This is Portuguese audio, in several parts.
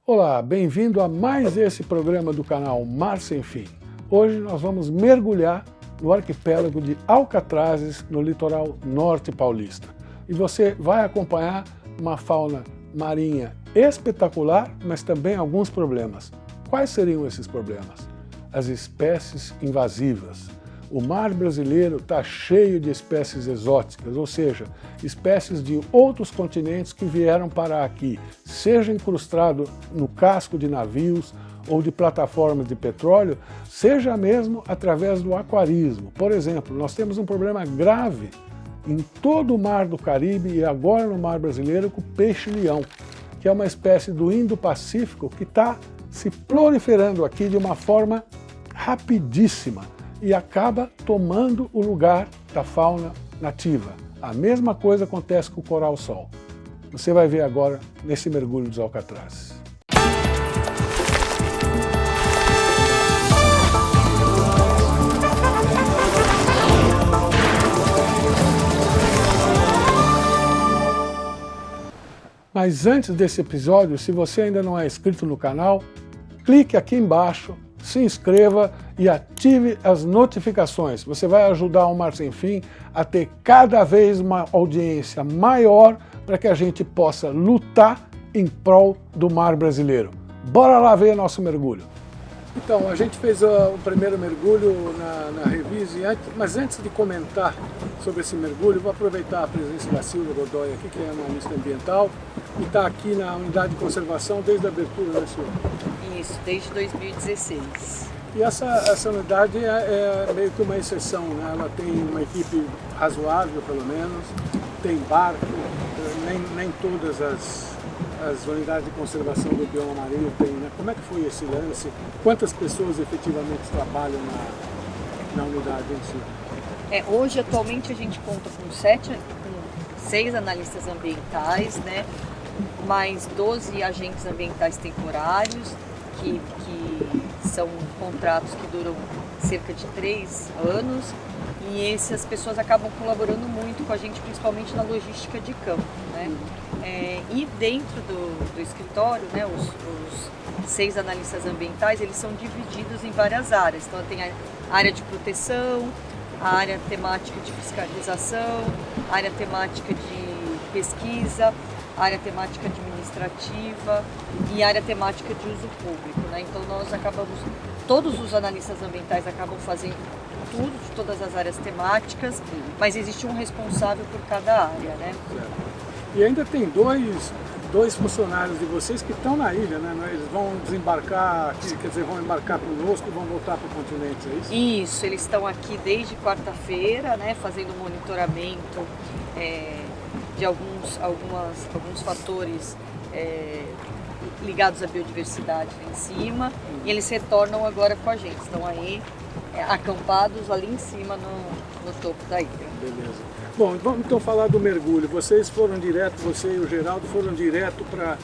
Olá, bem-vindo a mais esse programa do canal Mar Sem Fim. Hoje nós vamos mergulhar no arquipélago de Alcatrazes, no litoral norte paulista. E você vai acompanhar uma fauna marinha espetacular, mas também alguns problemas. Quais seriam esses problemas? As espécies invasivas. O mar brasileiro está cheio de espécies exóticas, ou seja, espécies de outros continentes que vieram parar aqui, seja incrustado no casco de navios ou de plataformas de petróleo, seja mesmo através do aquarismo. Por exemplo, nós temos um problema grave em todo o mar do Caribe e agora no mar brasileiro com o peixe-leão, que é uma espécie do Indo-Pacífico que está se proliferando aqui de uma forma rapidíssima e acaba tomando o lugar da fauna nativa. A mesma coisa acontece com o coral-sol. Você vai ver agora nesse mergulho dos Alcatrazes. Mas antes desse episódio, se você ainda não é inscrito no canal, clique aqui embaixo, se inscreva e ative as notificações. Você vai ajudar o Mar Sem Fim a ter cada vez uma audiência maior para que a gente possa lutar em prol do mar brasileiro. Bora lá ver nosso mergulho. Então, a gente fez o primeiro mergulho na Revise, mas antes de comentar sobre esse mergulho, vou aproveitar a presença da Silvia Godoy aqui, que é analista ambiental, e está aqui na unidade de conservação desde a abertura, né, Silvia? Isso, desde 2016. E essa unidade é meio que uma exceção, né? Ela tem uma equipe razoável, pelo menos, tem barco, nem todas as unidades de conservação do bioma marinho tem, né? Como é que foi esse lance? Quantas pessoas efetivamente trabalham na unidade em si? Hoje, atualmente, a gente conta com 6 analistas ambientais, né? Mais 12 agentes ambientais temporários, que são contratos que duram cerca de 3 anos, e essas pessoas acabam colaborando muito com a gente, principalmente na logística de campo, né? E dentro do escritório, né, os 6 analistas ambientais, eles são divididos em várias áreas. Então tem a área de proteção, a área temática de fiscalização, a área temática de pesquisa, a área temática administrativa e a área temática de uso público, né? Então todos os analistas ambientais acabam fazendo tudo, de todas as áreas temáticas, mas existe um responsável por cada área, né? E ainda tem dois funcionários de vocês que estão na ilha, né? Eles vão desembarcar aqui, quer dizer, vão embarcar conosco e vão voltar para o continente, é isso? Isso, eles estão aqui desde quarta-feira, né, fazendo monitoramento de alguns fatores ligados à biodiversidade lá em cima, e eles retornam agora com a gente, estão aí acampados ali em cima no topo da ilha. Beleza. Bom, vamos então falar do mergulho. Vocês foram direto, você e o Geraldo foram direto para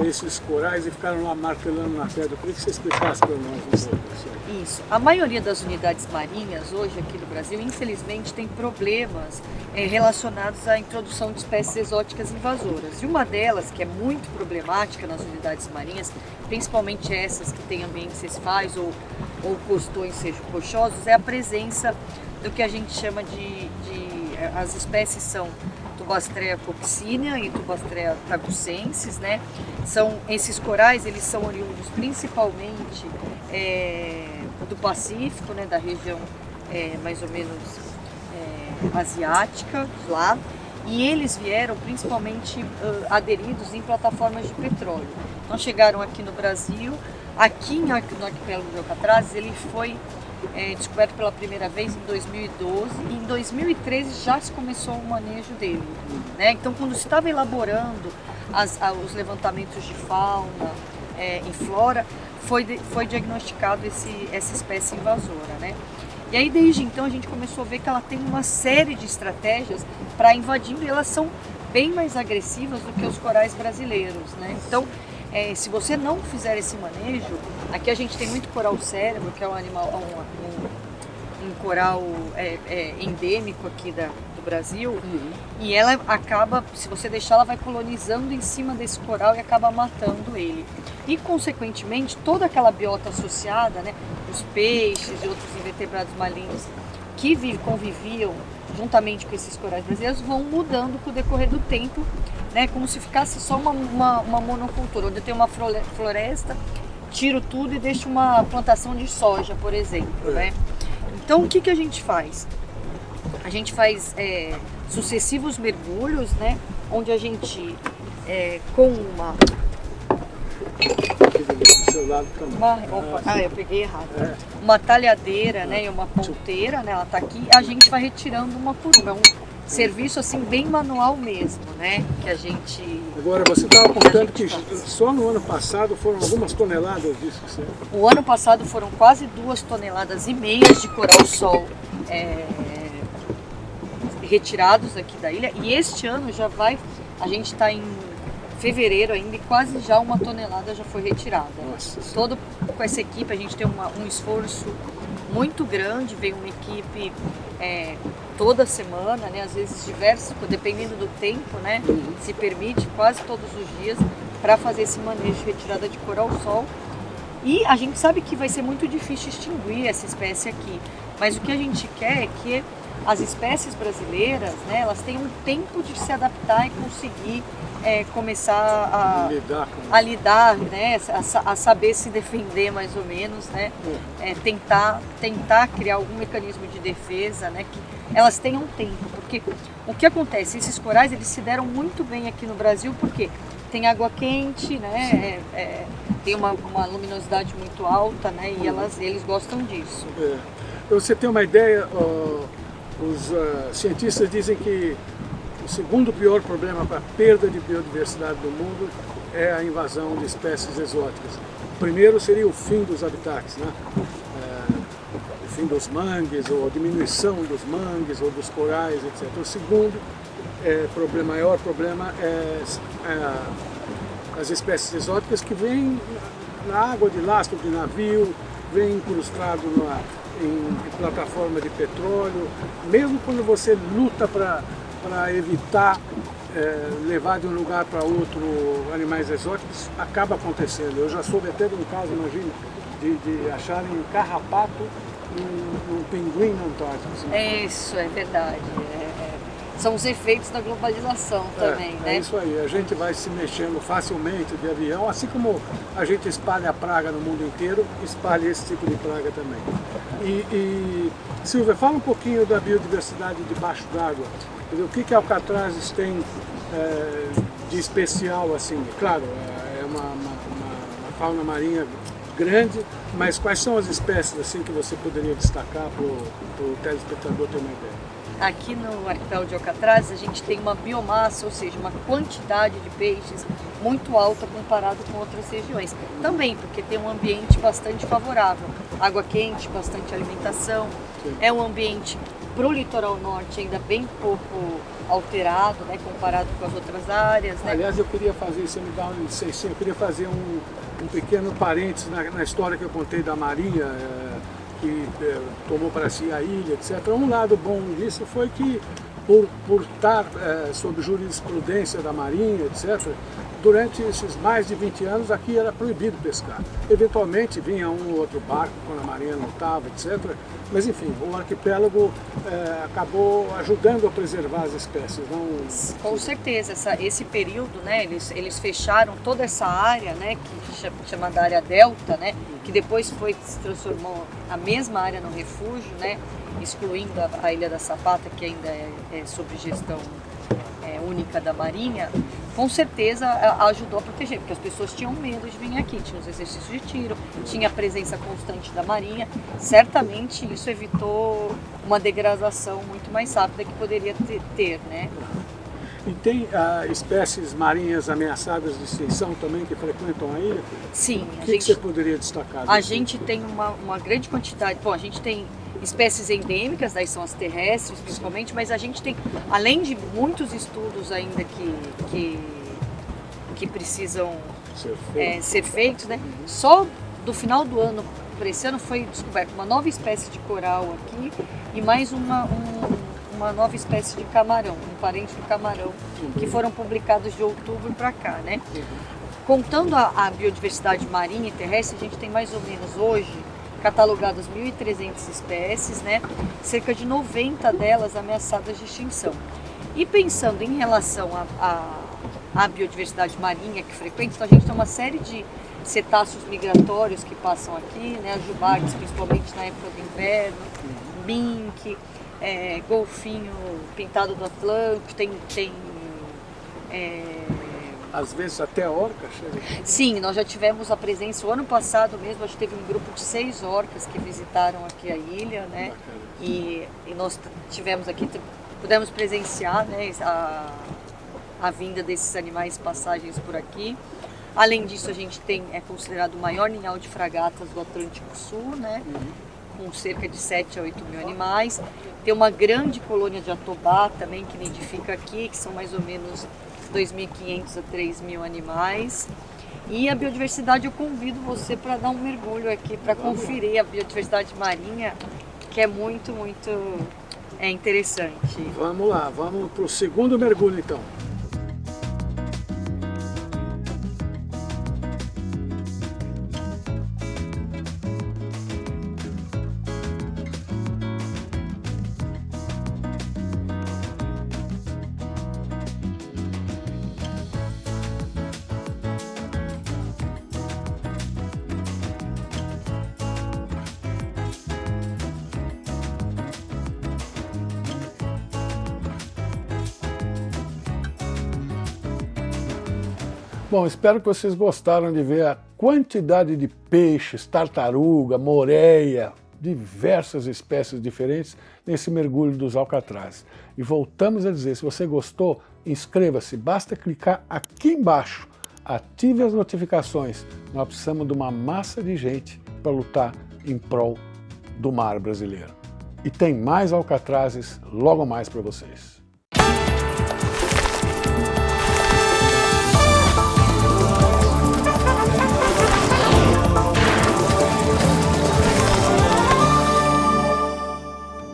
esses corais e ficaram lá martelando na pedra. Eu queria que você explicasse para nós um pouco isso. Isso. A maioria das unidades marinhas hoje aqui no Brasil, infelizmente, tem problemas relacionados à introdução de espécies exóticas invasoras. E uma delas, que é muito problemática nas unidades marinhas, principalmente essas que têm ambientes cefais ou costões sejam rochosos, é a presença do que a gente chama as espécies são Tubastrea coccinea e Tubastrea tagucensis, né? Esses corais, eles são oriundos principalmente do Pacífico, né? Da região mais ou menos asiática, lá, e eles vieram principalmente aderidos em plataformas de petróleo. Então chegaram aqui no Brasil, aqui no arquipélago de Alcatrazes, ele foi descoberto pela primeira vez em 2012 e em 2013 já se começou o manejo dele, né? Então, quando se estava elaborando os levantamentos de fauna e flora, foi diagnosticado essa espécie invasora, né? E aí, desde então, a gente começou a ver que ela tem uma série de estratégias para invadir, e elas são bem mais agressivas do que os corais brasileiros, né? Então, se você não fizer esse manejo, aqui a gente tem muito coral cérebro, que é um animal, um coral endêmico aqui do Brasil, e ela acaba, se você deixar, ela vai colonizando em cima desse coral e acaba matando ele. E, consequentemente, toda aquela biota associada, né, os peixes e outros invertebrados marinhos que conviviam juntamente com esses corais brasileiros vão mudando com o decorrer do tempo, né, como se ficasse só uma monocultura, onde eu tenho uma floresta, tiro tudo e deixo uma plantação de soja, por exemplo, né? Então, o que a gente faz? A gente faz sucessivos mergulhos, né, onde a gente, com uma... eu peguei errado. Uma talhadeira, né, e uma ponteira, né, ela tá aqui, a gente vai retirando uma por uma. É um serviço assim bem manual mesmo, né, que a gente... Agora, você estava contando que só no ano passado foram algumas toneladas disso, certo? O ano passado foram quase 2,5 toneladas de coral-sol retirados aqui da ilha, e este ano já vai, a gente está em fevereiro ainda e quase já 1 tonelada já foi retirada. Nossa. Todo com essa equipe a gente tem um esforço muito grande, vem uma equipe toda semana, né, às vezes diversas, dependendo do tempo, né, se permite quase todos os dias para fazer esse manejo de retirada de coral-sol. E a gente sabe que vai ser muito difícil extinguir essa espécie aqui, mas o que a gente quer é que as espécies brasileiras, né, elas tenham um tempo de se adaptar e conseguir começar a lidar, né, a saber se defender mais ou menos, né, tentar criar algum mecanismo de defesa, né, que elas tenham tempo, porque o que acontece, esses corais eles se deram muito bem aqui no Brasil, porque tem água quente, né, tem uma luminosidade muito alta, né, e eles gostam disso. Você tem uma ideia, os cientistas dizem que o segundo pior problema para a perda de biodiversidade do mundo é a invasão de espécies exóticas. O primeiro seria o fim dos habitats, né? O fim dos mangues, ou a diminuição dos mangues, ou dos corais, etc. O segundo maior problema é as espécies exóticas que vêm na água de lastro de navio, vêm incrustado em plataforma de petróleo. Mesmo quando você luta para evitar levar de um lugar para outro animais exóticos, acaba acontecendo. Eu já soube até de um caso, imagina, de acharem carrapato num pinguim na Antártica. Assim. Isso é verdade. São os efeitos da globalização também, né? É isso aí, a gente vai se mexendo facilmente de avião, assim como a gente espalha a praga no mundo inteiro, espalha esse tipo de praga também. E Silvia, fala um pouquinho da biodiversidade debaixo d'água. O que Alcatrazes tem de especial, assim? Claro, é uma fauna marinha grande, mas quais são as espécies assim que você poderia destacar para o telespectador ter uma ideia? Aqui no arquipélago de Alcatrazes a gente tem uma biomassa, ou seja, uma quantidade de peixes muito alta comparado com outras regiões. Também porque tem um ambiente bastante favorável, água quente, bastante alimentação. Sim. É um ambiente para o litoral norte ainda bem pouco alterado, né, comparado com as outras áreas. Né? Aliás, eu queria fazer, você me dá uma licença, eu queria fazer um pequeno parênteses na história que eu contei da Marinha, que tomou para si a ilha, etc. Um lado bom disso foi que, por estar sob jurisprudência da Marinha, etc., durante esses mais de 20 anos aqui era proibido pescar. Eventualmente vinha um ou outro barco quando a Marinha não estava, etc. Mas enfim, o arquipélago acabou ajudando a preservar as espécies. Não... Com certeza, esse período, né, eles fecharam toda essa área, né, que chamada área Delta, né, que depois se transformou a mesma área no refúgio, né, excluindo a Ilha da Sapata, que ainda é sob gestão única da Marinha. Com certeza ajudou a proteger, porque as pessoas tinham medo de vir aqui, tinha os exercícios de tiro, tinha a presença constante da Marinha. Certamente isso evitou uma degradação muito mais rápida que poderia ter, né? E tem espécies marinhas ameaçadas de extinção também que frequentam a ilha? Sim. O que você poderia destacar? A gente tem uma grande quantidade, bom, a gente tem espécies endêmicas, daí são as terrestres principalmente, mas a gente tem, além de muitos estudos ainda que precisam ser feitos, né? Só do final do ano para esse ano foi descoberta uma nova espécie de coral aqui e mais um uma nova espécie de camarão, um parente do camarão, que foram publicados de outubro para cá, né? Contando a biodiversidade marinha e terrestre, a gente tem mais ou menos hoje catalogadas 1.300 espécies, né? Cerca de 90 delas ameaçadas de extinção. E pensando em relação à biodiversidade marinha que frequenta, então a gente tem uma série de cetáceos migratórios que passam aqui, né? As jubaques, principalmente na época do inverno, minke, golfinho pintado do Atlântico, Às vezes até orca chega. Sim, nós já tivemos a presença, o ano passado mesmo, a gente teve um grupo de 6 orcas que visitaram aqui a ilha, né? E nós tivemos aqui, pudemos presenciar, né, a vinda desses animais, passagens por aqui. Além disso, a gente é considerado o maior ninhal de fragatas do Atlântico Sul, né? Com cerca de 7 a 8 mil animais. Tem uma grande colônia de atobá também que nidifica aqui, que são mais ou menos 2.500 a 3.000 animais. E a biodiversidade, eu convido você para dar um mergulho aqui, para conferir a biodiversidade marinha, que é muito, muito interessante. Vamos lá, vamos para o segundo mergulho então. Bom, espero que vocês gostaram de ver a quantidade de peixes, tartaruga, moreia, diversas espécies diferentes nesse mergulho dos alcatrazes. E voltamos a dizer, se você gostou, inscreva-se, basta clicar aqui embaixo, ative as notificações. Nós precisamos de uma massa de gente para lutar em prol do mar brasileiro. E tem mais alcatrazes logo mais para vocês.